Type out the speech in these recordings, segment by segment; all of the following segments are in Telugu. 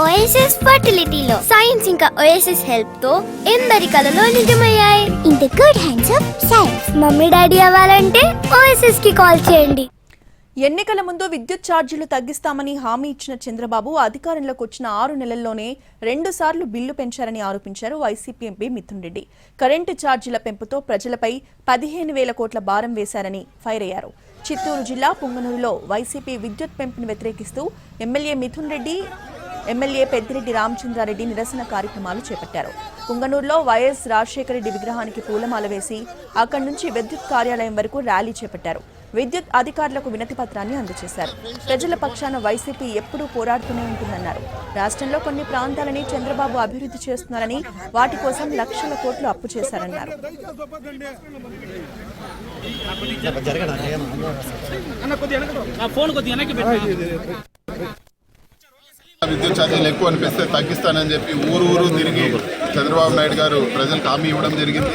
ఓఎస్ఎస్ ఫర్టిలిటీలో సైన్స్ ఇంకా ఓఎస్ఎస్ హెల్ప్ తో ఎందరి కలలో నిజమయ్యాయి. In the good hands of science. Mummy daddy అవ్వాలంటే ఓఎస్ఎస్ కి కాల్ చేయండి. ఎన్నికల ముందు విద్యుత్ ఛార్జీలు తగ్గిస్తామని హామీ ఇచ్చిన చంద్రబాబు అధికారంలోకి వచ్చిన 6 నెలల్లోనే 2 సార్లు బిల్లు పెంచారని ఆరోపించారు YCP MP Mithun Reddy. Current ఛార్జీల పెంపుతో ప్రజలపై 15,000 కోట్ల భారం వేశారని ఫైర్ అయ్యారు. చిత్తూరు జిల్లా పుంగనూరులో వైసీపీ విద్యుత్ పెంపును వ్యతిరేకిస్తూ ఎమ్మెల్యే మిథున్ రెడ్డి, ఎమ్మెల్యే పెద్దిరెడ్డి రామచంద్రారెడ్డి నిరసన కార్యక్రమాలు చేపట్టారు. పుంగనూరులో వైఎస్ రాజశేఖర రెడ్డి విగ్రహానికి పూలమాల వేసి అక్కడి నుంచి విద్యుత్ కార్యాలయం వరకు ర్యాలీ చేపట్టారు. విద్యుత్ అధికారులకు వినతి పత్రాన్ని అందజేశారు. ప్రజల పక్షాన వైసీపీ ఎప్పుడూ పోరాడుతూనే ఉంటుందన్నారు. రాష్ట్రంలో కొన్ని ప్రాంతాలని చంద్రబాబు అభివృద్ధి చేస్తున్నారని, వాటి కోసం లక్షల కోట్లు అప్పు చేశారన్నారు. విద్యుత్ ఛార్జీలు ఎక్కువ అనిపిస్తే తగ్గిస్తానని చెప్పి ఊరు తిరిగి చంద్రబాబు నాయుడు గారు ప్రజలకు హామీ ఇవ్వడం జరిగింది.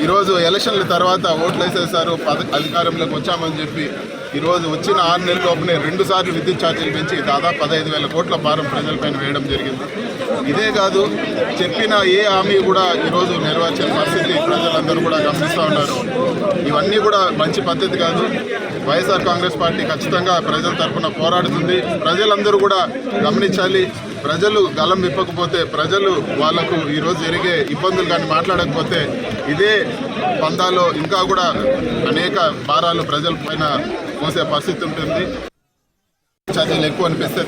ఈరోజు ఎలక్షన్ల తర్వాత ఓట్లు వేసేసారు, అధికారంలోకి వచ్చామని చెప్పి ఈరోజు వచ్చిన 6 నెలల లోపునే 2 సార్లు విద్యుత్ ఛార్జీలు పెంచి దాదాపు 15,000 కోట్ల భారం ప్రజలపైన వేయడం జరిగింది. ఇదే కాదు, చెప్పిన ఏ హామీ కూడా ఈరోజు నెరవేర్చిన పరిస్థితి ప్రజలందరూ కూడా గమనిస్తూ ఉన్నారు. ఇవన్నీ కూడా మంచి పద్ధతి కాదు. వైఎస్ఆర్ కాంగ్రెస్ పార్టీ ఖచ్చితంగా ప్రజల తరఫున పోరాడుతుంది. ప్రజలందరూ కూడా గమనించాలి. ప్రజలు గలం విప్పకపోతే, ప్రజలు వాళ్లకు ఈరోజు జరిగే ఇబ్బందులు కానీ మాట్లాడకపోతే ఇదే పందాలో ఇంకా కూడా అనేక భారాలు ప్రజల పైన మోసే పరిస్థితి ఉంటుంది. ఛార్జీలు ఎక్కువ అనిపిస్తే